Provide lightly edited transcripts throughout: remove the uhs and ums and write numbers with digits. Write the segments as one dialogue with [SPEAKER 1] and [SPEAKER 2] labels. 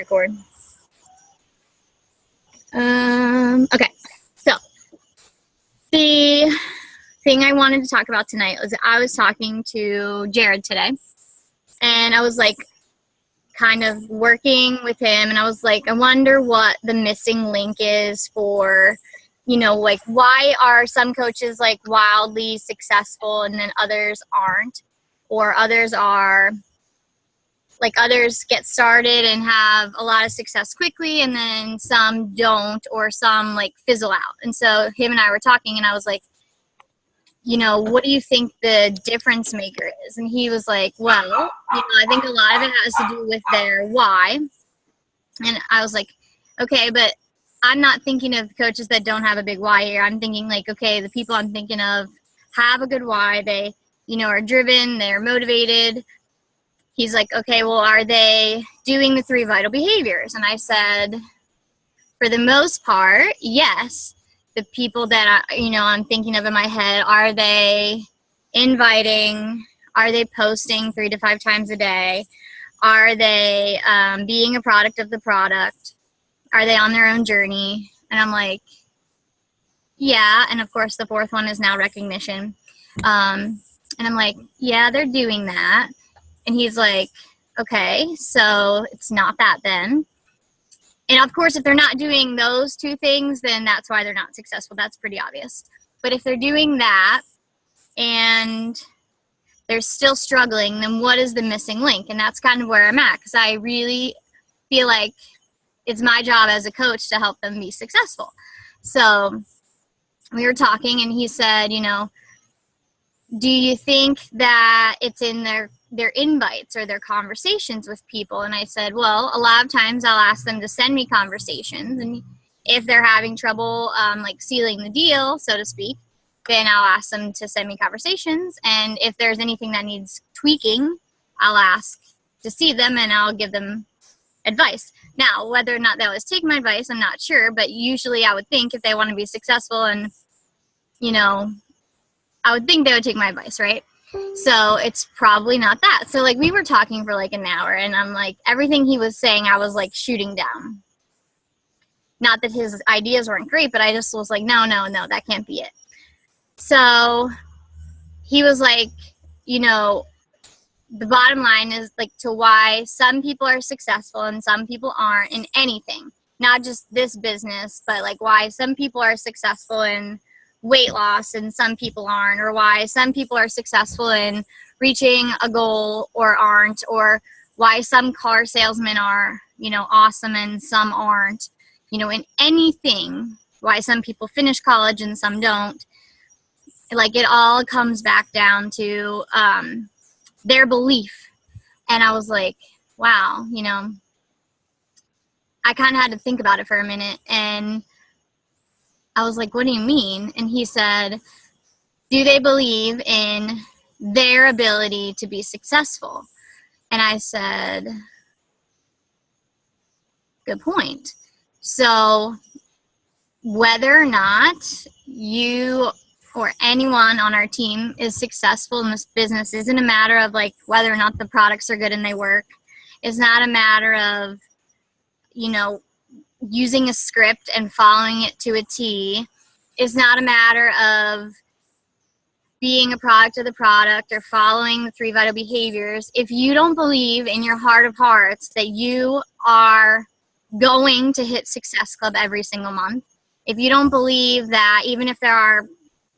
[SPEAKER 1] Record. Okay, so the thing I wanted to talk about tonight was I was talking to Jared today, and I was like kind of working with him, and I was like, I wonder what the missing link is for, like why are some coaches like wildly successful and then others aren't, or others are like others get started and have a lot of success quickly and then some don't, or some like fizzle out. And so him and I were talking, and I was like, what do you think the difference maker is? And he was like, well, I think a lot of it has to do with their why. And I was like, okay, but I'm not thinking of coaches that don't have a big why here. I'm thinking like, okay, the people I'm thinking of have a good why. They, are driven, they're motivated. He's like, okay, well, are they doing the 3 vital behaviors? And I said, for the most part, yes. The people that I'm thinking of in my head, are they inviting? Are they posting 3 to 5 times a day? Are they being a product of the product? Are they on their own journey? And I'm like, yeah. And of course, the 4th one is now recognition. And I'm like, yeah, they're doing that. And he's like, okay, so it's not that then. And of course, if they're not doing those 2 things, then that's why they're not successful. That's pretty obvious. But if they're doing that and they're still struggling, then what is the missing link? And that's kind of where I'm at, because I really feel like it's my job as a coach to help them be successful. So we were talking, and he said, do you think that it's in their invites or their conversations with people? And I said, well, a lot of times I'll ask them to send me conversations, and if they're having trouble like sealing the deal, so to speak, then I'll ask them to send me conversations. And if there's anything that needs tweaking, I'll ask to see them, and I'll give them advice. Now, whether or not that was take my advice, I'm not sure, but usually I would think if they want to be successful, and I would think they would take my advice, right? So it's probably not that. So like we were talking for like an hour, and I'm like, everything he was saying, I was like shooting down. Not that his ideas weren't great, but I just was like, no, that can't be it. So he was like, the bottom line is like to why some people are successful and some people aren't in anything, not just this business, but like why some people are successful in weight loss and some people aren't, or why some people are successful in reaching a goal or aren't, or why some car salesmen are, awesome and some aren't, in anything, why some people finish college and some don't. Like it all comes back down to their belief. And I was like, wow, I kind of had to think about it for a minute, and I was like, what do you mean? And he said, do they believe in their ability to be successful? And I said, good point. So whether or not you or anyone on our team is successful in this business isn't a matter of like whether or not the products are good and they work. It's not a matter of, using a script and following it to a T. Is not a matter of being a product of the product or following the 3 vital behaviors. If you don't believe in your heart of hearts that you are going to hit Success Club every single month, if you don't believe that even if there are,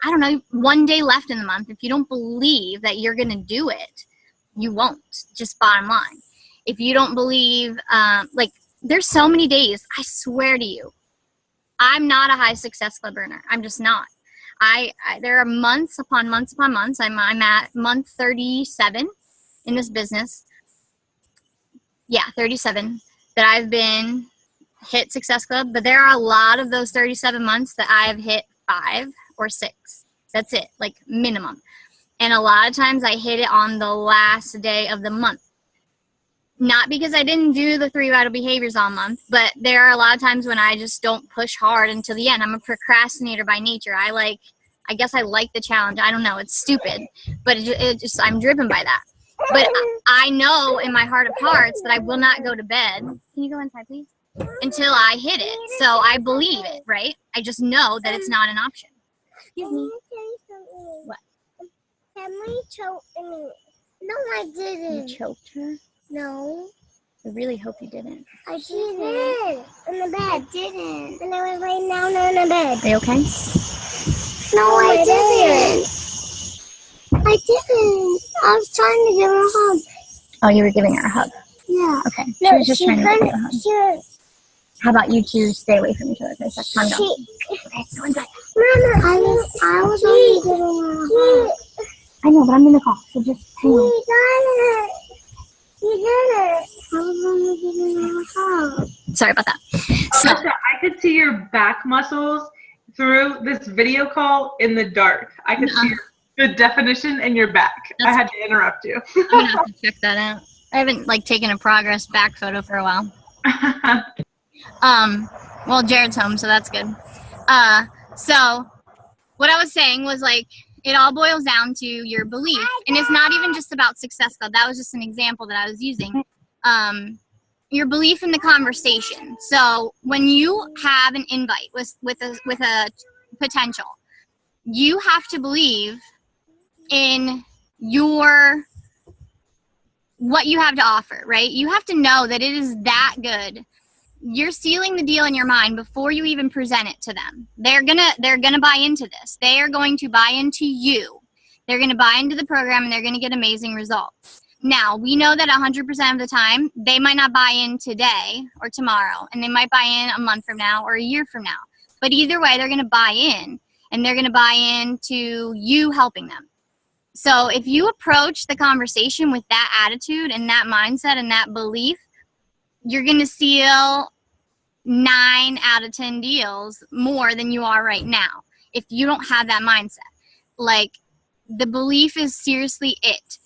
[SPEAKER 1] 1 day left in the month, if you don't believe that you're going to do it, you won't. Just bottom line. If you don't believe, there's so many days, I swear to you, I'm not a high Success Club earner. I'm just not. There are months upon months upon months. I'm at month 37 in this business. Yeah, 37 that I've been hit Success Club. But there are a lot of those 37 months that I have hit 5 or 6. That's it, like minimum. And a lot of times I hit it on the last day of the month. Not because I didn't do the 3 vital behaviors all month, but there are a lot of times when I just don't push hard until the end. I'm a procrastinator by nature. I guess I like the challenge. I don't know. It's stupid, but it just I'm driven by that. But I know in my heart of hearts that I will not go to bed. Can you go inside, please? Until I hit it. So I believe it, right? I just know that it's not an option. Excuse me. What?
[SPEAKER 2] Emily choked me. No, I didn't.
[SPEAKER 1] You choked her?
[SPEAKER 2] No.
[SPEAKER 1] I really hope you didn't.
[SPEAKER 2] I didn't. In the bed. I didn't. And I was laying down in the bed.
[SPEAKER 1] Are you okay?
[SPEAKER 2] No, I didn't. I didn't. I was trying to give her a hug.
[SPEAKER 1] Oh, you were giving her a hug.
[SPEAKER 2] Yeah.
[SPEAKER 1] Okay. She was just trying to give you a hug.
[SPEAKER 2] She was,
[SPEAKER 1] How about you two stay away from each other for a sec? Calm down. Okay, go inside.
[SPEAKER 2] Mama, I was only giving her a hug.
[SPEAKER 1] I know, but I'm in the car, so just hang on.
[SPEAKER 2] You did it. I was only giving her a hug.
[SPEAKER 1] Sorry about that. So,
[SPEAKER 3] Alyssa, I could see your back muscles through this video call in the dark. I could see the definition in your back. I had to interrupt you.
[SPEAKER 1] I'm gonna have to check that out. I haven't taken a progress back photo for a while. Well, Jared's home, so that's good. So what I was saying was it all boils down to your belief, and it's not even just about Success Club. That was just an example that I was using. Your belief in the conversation. So when you have an invite with a potential, you have to believe in what you have to offer, right? You have to know that it is that good. You're sealing the deal in your mind before you even present it to them. They're gonna buy into this. They are going to buy into you. They're gonna buy into the program, and they're gonna get amazing results. Now, we know that 100% of the time, they might not buy in today or tomorrow, and they might buy in a month from now or a year from now. But either way, they're gonna buy in, and they're gonna buy into you helping them. So if you approach the conversation with that attitude and that mindset and that belief, you're going to seal 9 out of 10 deals more than you are right now if you don't have that mindset. The belief is seriously it.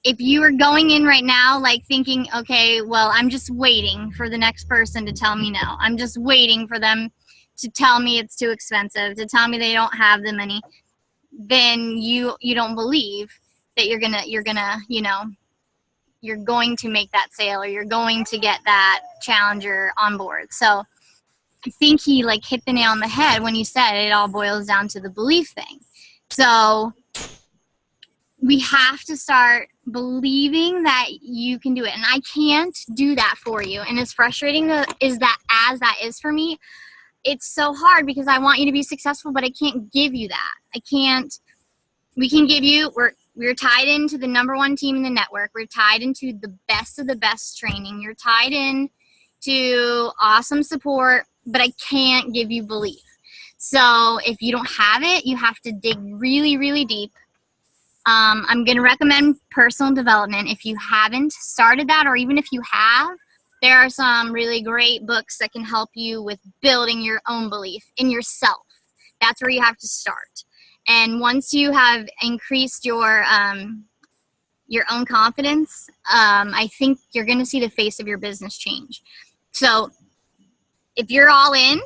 [SPEAKER 1] If you are going in right now thinking, okay, well, I'm just waiting for the next person to tell me no. I'm just waiting for them to tell me it's too expensive, to tell me they don't have the money, then you don't believe that you're going to make that sale, or you're going to get that challenger on board. So I think he hit the nail on the head when he said it all boils down to the belief thing. So we have to start believing that you can do it. And I can't do that for you. And as frustrating as that is for me, it's so hard because I want you to be successful, but I can't give you that. We can give you, we're tied into the #1 team in the network. We're tied into the best of the best training. You're tied in to awesome support, but I can't give you belief. So if you don't have it, you have to dig really, really deep. I'm going to recommend personal development. If you haven't started that, or even if you have, there are some really great books that can help you with building your own belief in yourself. That's where you have to start. And once you have increased your own confidence, I think you're going to see the face of your business change. So if you're all in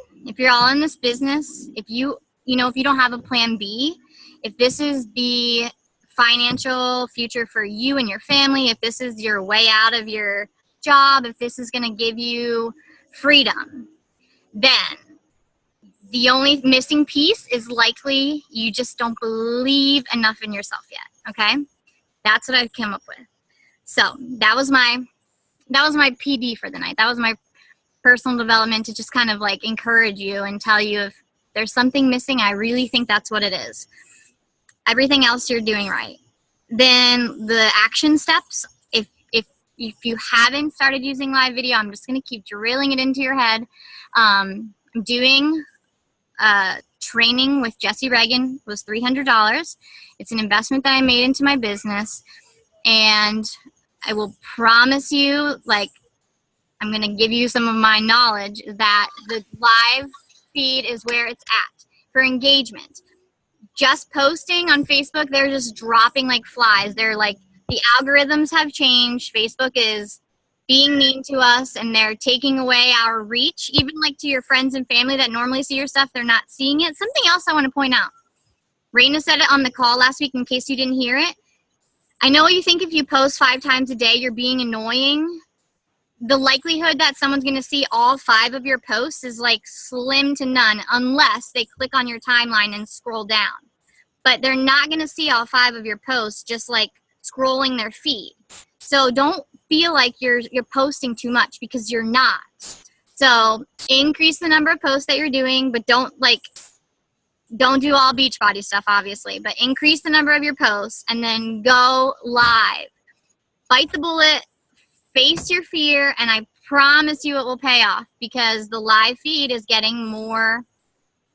[SPEAKER 1] this business, if you don't have a plan B, if this is the financial future for you and your family, if this is your way out of your job, if this is going to give you freedom, then the only missing piece is likely you just don't believe enough in yourself yet, okay? That's what I've come up with. So that was my PD for the night. That was my personal development to just kind of encourage you and tell you if there's something missing, I really think that's what it is. Everything else you're doing right. Then the action steps, if you haven't started using live video, I'm just going to keep drilling it into your head. I'm doing training with Jesse Reagan. It was $300. It's an investment that I made into my business, and I will promise you, I'm going to give you some of my knowledge that the live feed is where it's at for engagement. Just posting on Facebook, they're just dropping like flies. They're the algorithms have changed. Facebook is being mean to us, and they're taking away our reach, even to your friends and family that normally see your stuff, they're not seeing it. Something else I want to point out. Raina said it on the call last week in case you didn't hear it. I know you think if you post 5 times a day, you're being annoying. The likelihood that someone's going to see all 5 of your posts is like slim to none unless they click on your timeline and scroll down. But they're not going to see all 5 of your posts just like scrolling their feed. So don't feel like you're posting too much, because you're not. So increase the number of posts that you're doing, but don't do all Beachbody stuff, obviously, but increase the number of your posts and then go live. Bite the bullet, face your fear, and I promise you it will pay off, because the live feed is getting more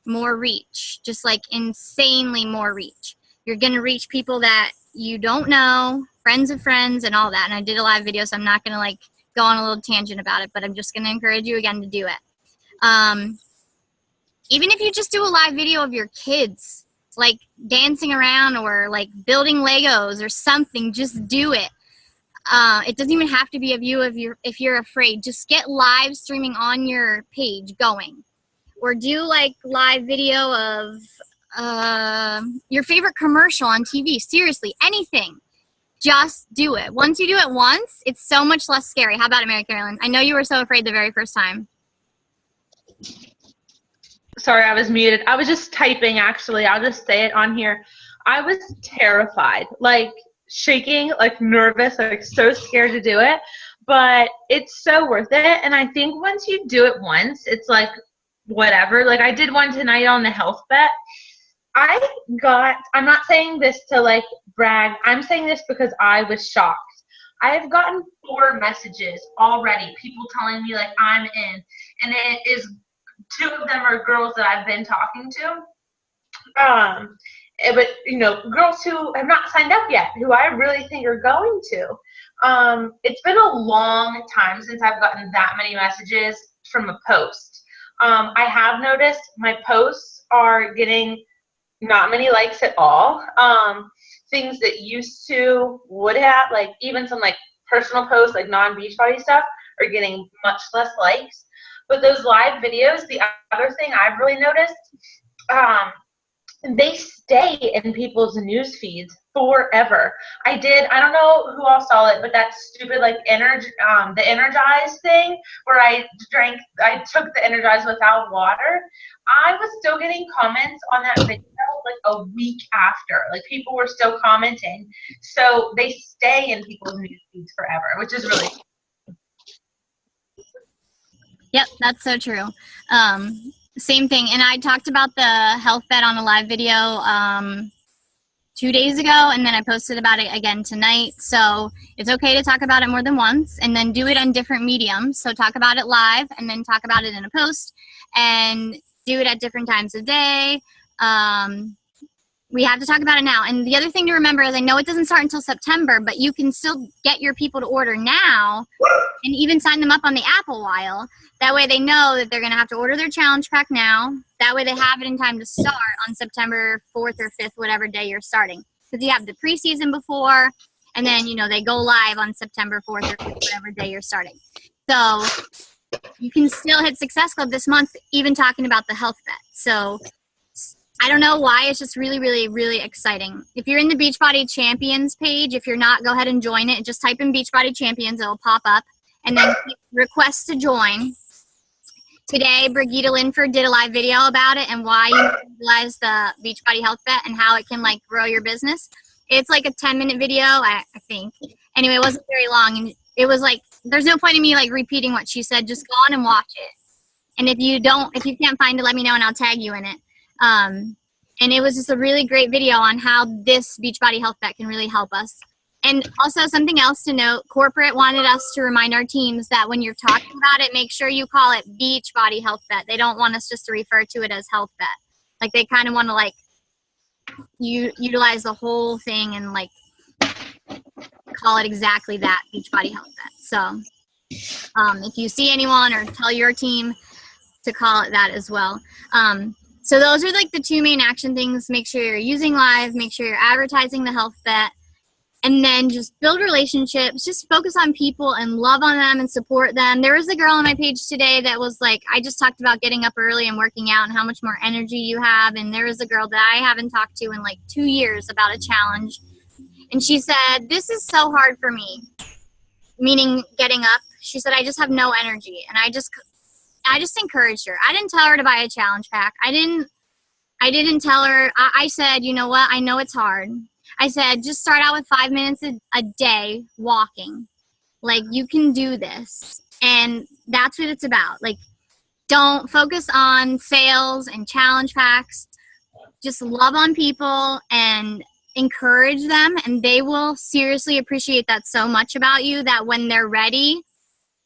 [SPEAKER 1] reach, just like insanely more reach. You're going to reach people that you don't know, friends of friends, and all that. And I did a live video, so I'm not going to like go on a little tangent about it, but I'm just going to encourage you again to do it. Even if you just do a live video of your kids, like dancing around or like building Legos or something, just do it. It doesn't even have to be of you if you're afraid. Just get live streaming on your page going. Or do like live video of your favorite commercial on TV. Seriously, anything. Just do it. Once you do it once, it's so much less scary. How about it, Mary Carolyn? I know you were so afraid the very first time.
[SPEAKER 3] Sorry, I was muted. I was just typing, actually. I'll just say it on here. I was terrified, like shaking, like nervous, like so scared to do it. But it's so worth it. And I think once you do it once, it's like whatever. Like I did one tonight on the health bet. I'm not saying this to like brag. I'm saying this because I was shocked. I have gotten 4 messages already, people telling me like I'm in, and it is 2 of them are girls that I've been talking to. But you know, girls who have not signed up yet, who I really think are going to. It's been a long time since I've gotten that many messages from a post. I have noticed my posts are getting not many likes at all. Things that used to would have, like even some like personal posts, like non-Beachbody stuff, are getting much less likes. But those live videos, the other thing I've really noticed, they stay in people's news feeds forever. I don't know who all saw it, but that stupid like the Energize thing where I took the Energize without water. I was still getting comments on that video like a week after. Like people were still commenting. So they stay in people's news feeds forever, which is really cool.
[SPEAKER 1] Yep, that's so true. Same thing. And I talked about the health bet on a live video 2 days ago, and then I posted about it again tonight. So it's okay to talk about it more than once, and then do it on different mediums. So talk about it live, and then talk about it in a post, and do it at different times of day. We have to talk about it now. And the other thing to remember is I know it doesn't start until September, but you can still get your people to order now and even sign them up on the app a while. That way they know that they're going to have to order their challenge pack now. That way they have it in time to start on September 4th or 5th, whatever day you're starting. Because you have the preseason before, and then, you know, they go live on September 4th or 5th, whatever day you're starting. So you can still hit Success Club this month, even talking about the health bet. So I don't know why. It's just really, really, really exciting. If you're in the Beachbody Champions page, if you're not, go ahead and join it. Just type in Beachbody Champions. It'll pop up. And then request to join. Today, Brigitte Linford did a live video about it and why you utilize the Beachbody Health Bet and how it can, like, grow your business. It's like a 10-minute video, I think. Anyway, it wasn't very long. And it was like, there's no point in me, like, repeating what she said. Just go on and watch it. And if you can't find it, let me know and I'll tag you in it. And it was just a really great video on how this Beachbody Health Bet can really help us. And also something else to note, corporate wanted us to remind our teams that when you're talking about it, make sure you call it Beachbody Health Bet. They don't want us just to refer to it as Health Bet. Like they kind of want to like utilize the whole thing and like call it exactly that, Beachbody Health Bet. So if you see anyone or tell your team to call it that as well. So those are like the 2 main action things. Make sure you're using live, make sure you're advertising the health bet, and then just build relationships. Just focus on people and love on them and support them. There was a girl on my page today that was like, I just talked about getting up early and working out and how much more energy you have. And there was a girl that I haven't talked to in like 2 years about a challenge. And she said, this is so hard for me, meaning getting up. She said, I just have no energy. And I just encouraged her. I didn't tell her to buy a challenge pack. I didn't tell her. I said, you know what? I know it's hard. I said, just start out with 5 minutes a day walking. Like, you can do this. And that's what it's about. Like, don't focus on sales and challenge packs. Just love on people and encourage them, and they will seriously appreciate that so much about you, that when they're ready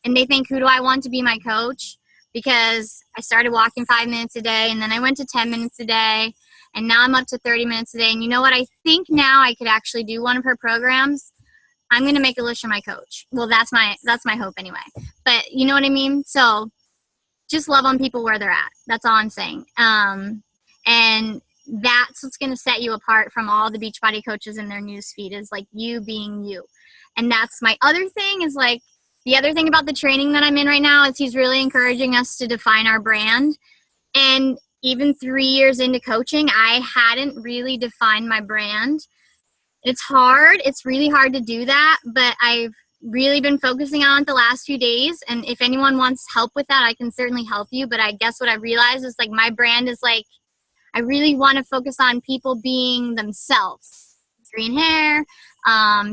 [SPEAKER 1] and they think, who do I want to be my coach? Because I started walking 5 minutes a day, and then I went to 10 minutes a day, and now I'm up to 30 minutes a day. And you know what? I think now I could actually do one of her programs. I'm going to make Alicia my coach. Well, that's my hope anyway. But you know what I mean? So just love on people where they're at. That's all I'm saying. And that's what's going to set you apart from all the Beachbody coaches in their news feed, is like you being you. And that's my other thing, is like, the other thing about the training that I'm in right now is he's really encouraging us to define our brand. And even 3 years into coaching, I hadn't really defined my brand. It's hard. It's really hard to do that, but I've really been focusing on it the last few days. And if anyone wants help with that, I can certainly help you. But I guess what I realized is, like, my brand is like, I really want to focus on people being themselves. Green hair,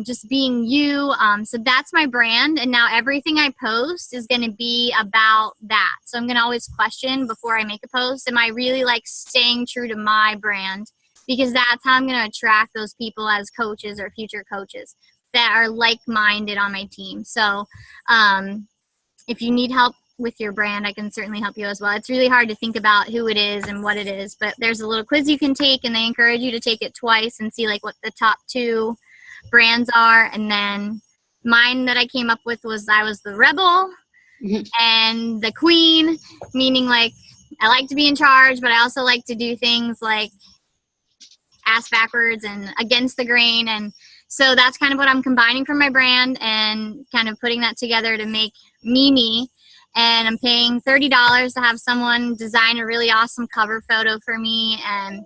[SPEAKER 1] just being you. So that's my brand. And now everything I post is going to be about that. So I'm going to always question before I make a post, am I really like staying true to my brand? Because that's how I'm going to attract those people as coaches or future coaches that are like-minded on my team. So if you need help with your brand, I can certainly help you as well. It's really hard to think about who it is and what it is, but there's a little quiz you can take, and they encourage you to take it twice and see like what the top 2 brands are. And then mine that I came up with was, I was the rebel and the queen, meaning like I like to be in charge, but I also like to do things like ass backwards and against the grain. And so that's kind of what I'm combining from my brand and kind of putting that together to make me. And I'm paying $30 to have someone design a really awesome cover photo for me. And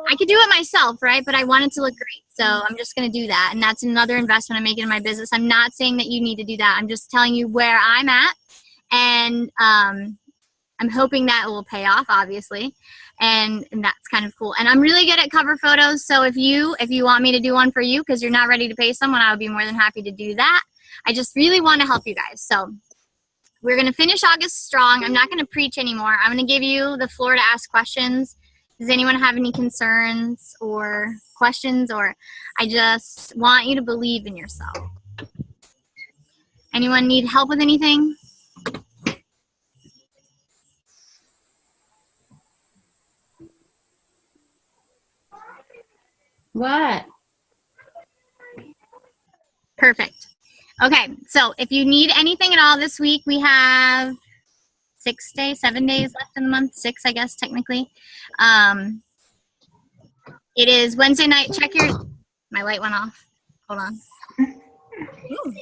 [SPEAKER 1] I could do it myself, right? But I want it to look great. So I'm just going to do that. And that's another investment I'm making in my business. I'm not saying that you need to do that. I'm just telling you where I'm at. And I'm hoping that it will pay off, obviously. And that's kind of cool. And I'm really good at cover photos. So if you want me to do one for you because you're not ready to pay someone, I would be more than happy to do that. I just really want to help you guys. So we're going to finish August strong. I'm not going to preach anymore. I'm going to give you the floor to ask questions. Does anyone have any concerns or questions? Or I just want you to believe in yourself. Anyone need help with anything?
[SPEAKER 4] What?
[SPEAKER 1] Perfect. Okay, so if you need anything at all this week, we have 7 days left in the month. 6, I guess, technically. It is Wednesday night. Check your... My light went off. Hold on. Ooh.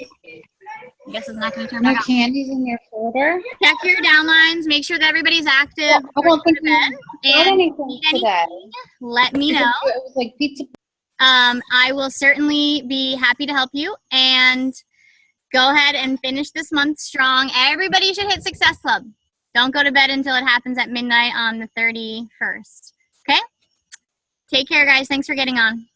[SPEAKER 1] I guess it's not going to turn
[SPEAKER 4] No
[SPEAKER 1] back on.
[SPEAKER 4] candies in your folder?
[SPEAKER 1] Check your downlines. Make sure that everybody's active.
[SPEAKER 4] I don't think we
[SPEAKER 1] And
[SPEAKER 4] got anything
[SPEAKER 1] need
[SPEAKER 4] today.
[SPEAKER 1] anything, let me know.
[SPEAKER 4] It was like pizza.
[SPEAKER 1] I will certainly be happy to help you. And go ahead and finish this month strong. Everybody should hit Success Club. Don't go to bed until it happens at midnight on the 31st. Okay? Take care, guys. Thanks for getting on.